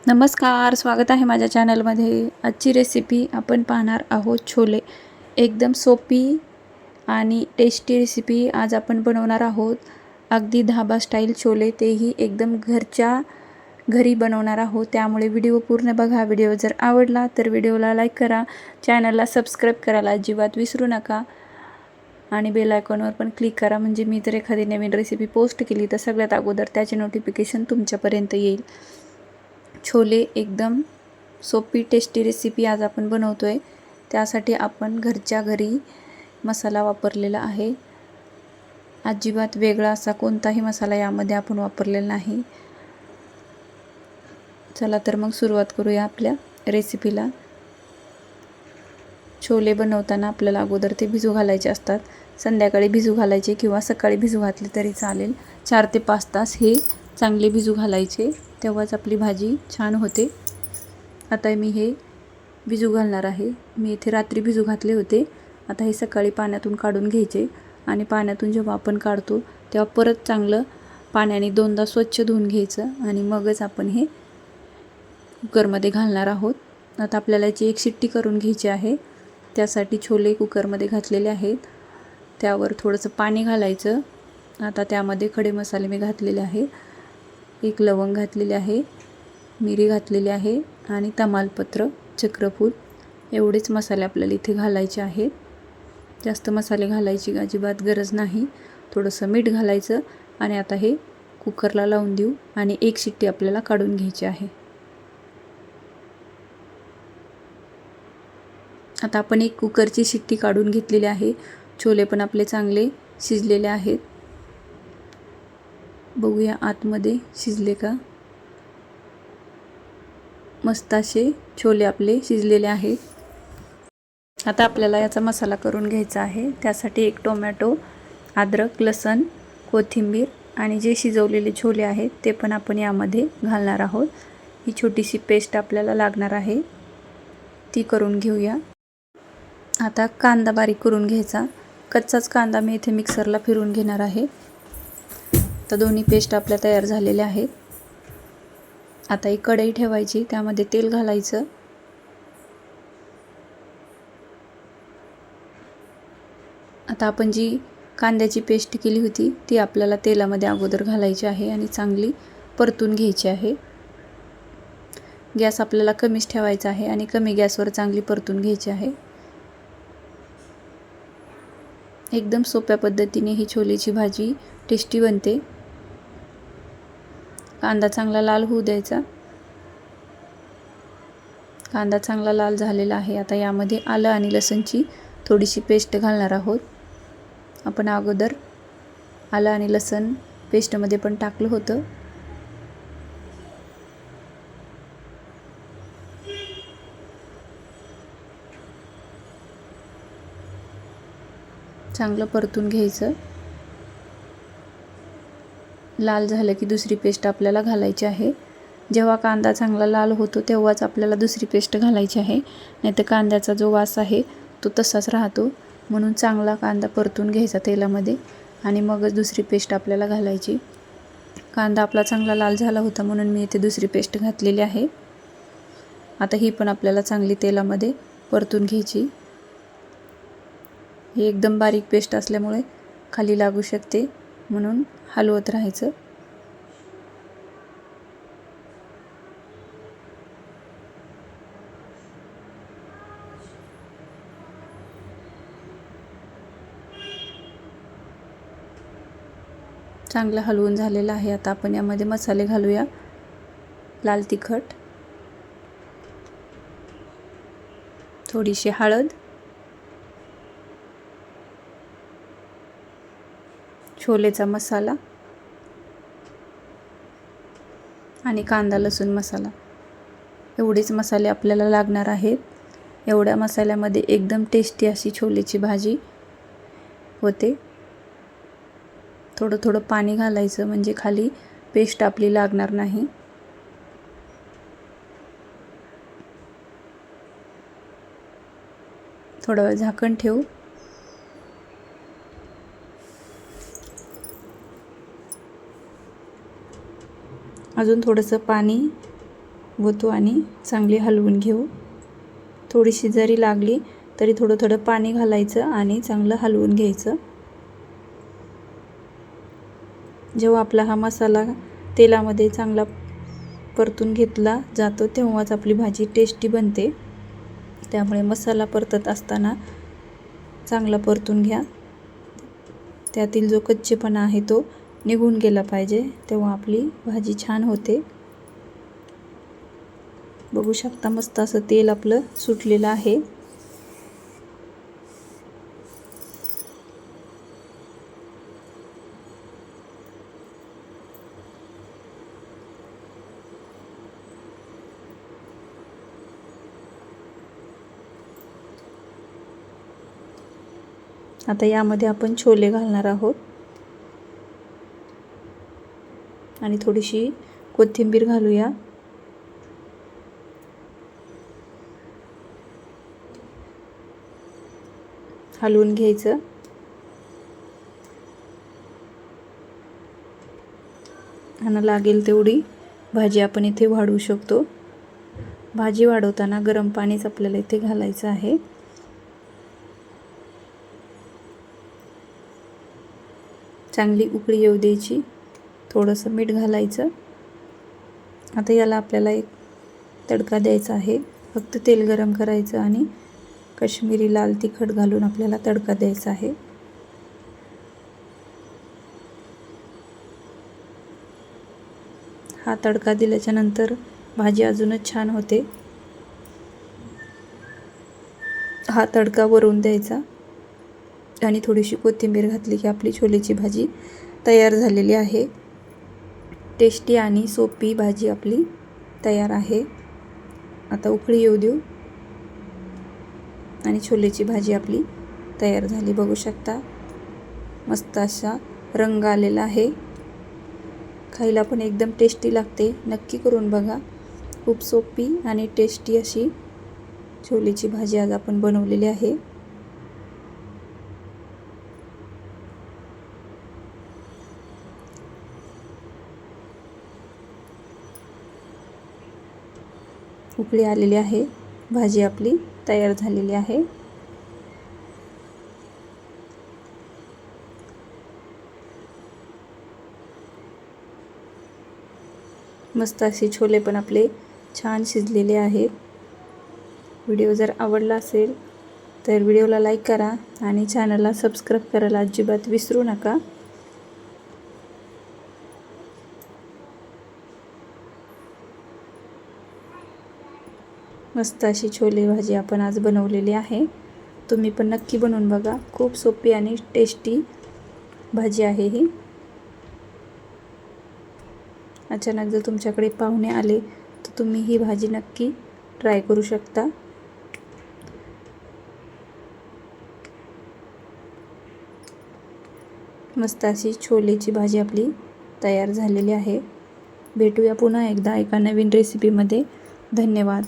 नमस्कार, स्वागत आहे माझ्या चॅनलमध्ये. आजची रेसिपी आपण पाहणार आहोत छोले. एकदम सोपी आणि टेस्टी रेसिपी आज आपण बनवणार आहोत. अगदी धाबा स्टाईल छोले, तेही एकदम घरच्या घरी बनवणार आहोत. त्यामुळे व्हिडिओ पूर्ण बघा. व्हिडिओ जर आवडला तर व्हिडिओला लाईक करा, चॅनलला सबस्क्राईब करायला अजिबात विसरू नका आणि बेल आयकॉनवर पण क्लिक करा, म्हणजे मी जर एखादी नवीन रेसिपी पोस्ट केली तर सगळ्यात अगोदर त्याचे नोटिफिकेशन तुमच्यापर्यंत येईल. छोले एकदम सोपी टेस्टी रेसिपी आज आपण बनवतो आहे. त्यासाठी आपण घरच्या घरी मसाला वापरलेला आहे. अजिबात वेगळा असा कोणताही मसाला यामध्ये आपण वापरलेला नाही. चला तर मग सुरुवात करूया आपल्या रेसिपीला. छोले बनवताना आपल्याला अगोदर ते भिजू घालायचे असतात. संध्याकाळी भिजू घालायचे किंवा सकाळी भिजू घातले तरी चालेल. 4 ते 5 तास हे चांगले भिजू घालायचे, तेव्हाच आपली भाजी छान होते. आता मी हे भिजू घालणार आहे. मी इथे रात्री भिजू घातले होते. आता हे सकाळी पाण्यातून काढून घ्यायचे आणि पाण्यातून जेव्हा आपण काढतो तेव्हा परत चांगलं पाण्याने 2दा स्वच्छ धुवून घ्यायचं आणि मगच आपण हे कुकरमध्ये घालणार आहोत. आता आपल्याला याची एक शिट्टी करून घ्यायची आहे. त्यासाठी छोले कुकरमध्ये घातलेले आहेत. त्यावर थोडंसं पाणी घालायचं. आता त्यामध्ये खडे मसाले मी घातलेले आहे. एक लवंग घातलेली आहे, मिरी घातलेली आहे आणि तमालपत्र, चक्रफूल एवढेच मसाले आपल्याला इथे घालायचे आहेत. जास्त मसाले घालायची अजिबात गरज नाही. थोडंसं मीठ घालायचं आणि आता हे कुकरला लावून देऊ आणि एक शिट्टी आपल्याला काढून घ्यायची आहे. आता आपण एक कुकरची शिट्टी काढून घेतलेली आहे. छोले पण आपले चांगले शिजलेले आहेत. बघूया आतमध्ये शिजले का. मस्त असे छोले आपले शिजलेले आहेत. आता आपल्याला याचा मसाला करून घ्यायचा आहे. त्यासाठी एक टोमॅटो, अद्रक, लसूण, कोथिंबीर आणि जे शिजवलेले छोले आहेत ते पण आपण यामध्ये घालणार आहोत. ही छोटीशी पेस्ट आपल्याला लागणार आहे, ती करून घेऊया. आता कांदा बारीक करून घ्यायचा. कच्चाच कांदा मी इथे मिक्सरला फिरवून घेणार आहे. तर दोन्ही पेस्ट आपल्या तयार झालेल्या आहेत. आता एक कढई ठेवायची, त्यामध्ये तेल घालायचं. आता आपण जी कांद्याची पेस्ट केली होती ती आपल्याला तेलामध्ये अगोदर घालायची आहे आणि चांगली परतून घ्यायची आहे. गॅस आपल्याला कमीच ठेवायचा आहे आणि कमी गॅसवर चांगली परतून घ्यायची आहे. एकदम सोप्या पद्धतीने ही छोलेची भाजी टेस्टी बनते. कांदा चांगला लाल होऊ द्यायचा. कांदा चांगला लाल झालेला आहे. आता यामध्ये आलं आणि लसूणची थोडीशी पेस्ट घालणार आहोत. आपण अगोदर आलं आणि लसूण पेस्टमध्ये पण टाकलं होतं. चांगलं परतून घ्यायचं. लाल झालं की दुसरी पेस्ट आपल्याला घालायची आहे. जेव्हा कांदा चांगला लाल होतो तेव्हाच आपल्याला दुसरी पेस्ट घालायची आहे, नाहीतर कांद्याचा जो वास आहे तो तसाच राहतो. म्हणून चांगला कांदा परतून घ्यायचा तेलामध्ये आणि मगच दुसरी पेस्ट आपल्याला घालायची. कांदा आपला चांगला लाल झाला होता म्हणून मी इथे दुसरी पेस्ट घातलेली आहे. आता ही पण आपल्याला चांगली तेलामध्ये परतून घ्यायची. ही एकदम बारीक पेस्ट असल्यामुळे खाली लागू शकते, म्हणून हलवत राहायचं. चांगलं हलवून झालेलं आहे. आता आपण यामध्ये मसाले घालूया. लाल तिखट, थोडीशी हळद, छोलेचा मसाला आणि कांदा लसूण मसाला एवढेच मसाले आपल्याला लागणार आहेत. एवढ्या मसाल्यामध्ये एकदम टेस्टी अशी छोलेची भाजी होते. थोडं थोडं पाणी घालायचं म्हणजे खाली पेस्ट आपली लागणार नाही. थोडा वेळ झाकण ठेवू. अजून थोडंसं पाणी ओतू आणि चांगली हलवून घेऊ. थोडीशी जरी लागली तरी थोडं थोडं पाणी घालायचं आणि चांगलं हलवून घ्यायचं. जेव्हा आपला हा मसाला तेलामध्ये चांगला परतून घेतला जातो तेव्हाच आपली भाजी टेस्टी बनते. त्यामुळे मसाला परतत असताना चांगला परतून घ्या. त्यातील जो कच्चेपणा आहे तो निघून गेला पाहिजे, तेव्हा आपली भाजी छान होते. बघू शकता मस्त असं तेल आपलं सुटलेलं आहे. आता यामध्ये आपण छोले घालणार आहोत आणि थोडीशी कोथिंबीर घालूया. हलवून घ्यायचं. आणि लागेल तेवढी भाजी आपण इथे वाढवू शकतो. भाजी वाढवताना गरम पाणीच आपल्याला इथे घालायचं आहे. चांगली उकळी येऊ द्यायची. थोडंसं मीठ घालायचं. आता याला आपल्याला एक तडका द्यायचा आहे. फक्त तेल गरम करायचं आणि काश्मीरी लाल तिखट घालून आपल्याला तडका द्यायचा आहे. हा तडका दिल्याच्या नंतर भाजी अजूनच छान होते. हा तडका वरून द्यायचा आणि थोडीशी कोथिंबीर घातली की आपली छोलेची भाजी तयार झालेली आहे. टेस्टी आणि सोपी भाजी आपली तयार आहे. आता उकळी येऊ देऊ आणि छोलेची भाजी आपली तयार झाली. बघू शकता मस्त असा रंग आलेला आहे. खायला पण एकदम टेस्टी लागते. नक्की करून बघा. खूप सोपी आणि टेस्टी अशी छोलेची भाजी आज आपण बनवलेली आहे. उकळी आलेली आहे. भाजी आपली तयार झालेली आहे. मस्त असे छोले पण आपले छान शिजलेले आहेत. व्हिडिओ जर आवडला असेल तर व्हिडिओला लाईक करा आणि चॅनलला सबस्क्राईब करायला अजिबात विसरू नका. मस्त अशी छोले भाजी आपण आज बनवलेली आहे. तुम्ही पण नक्की बनवून बघा. खूप सोपी आणि टेस्टी भाजी आहे ही. अचानक जर तुमच्याकडे पाहुणे आले तर तुम्ही ही भाजी नक्की ट्राय करू शकता. मस्त अशी छोलेची भाजी आपली तयार झालेली आहे. भेटूया पुन्हा एकदा एका नवीन रेसिपीमध्ये. धन्यवाद.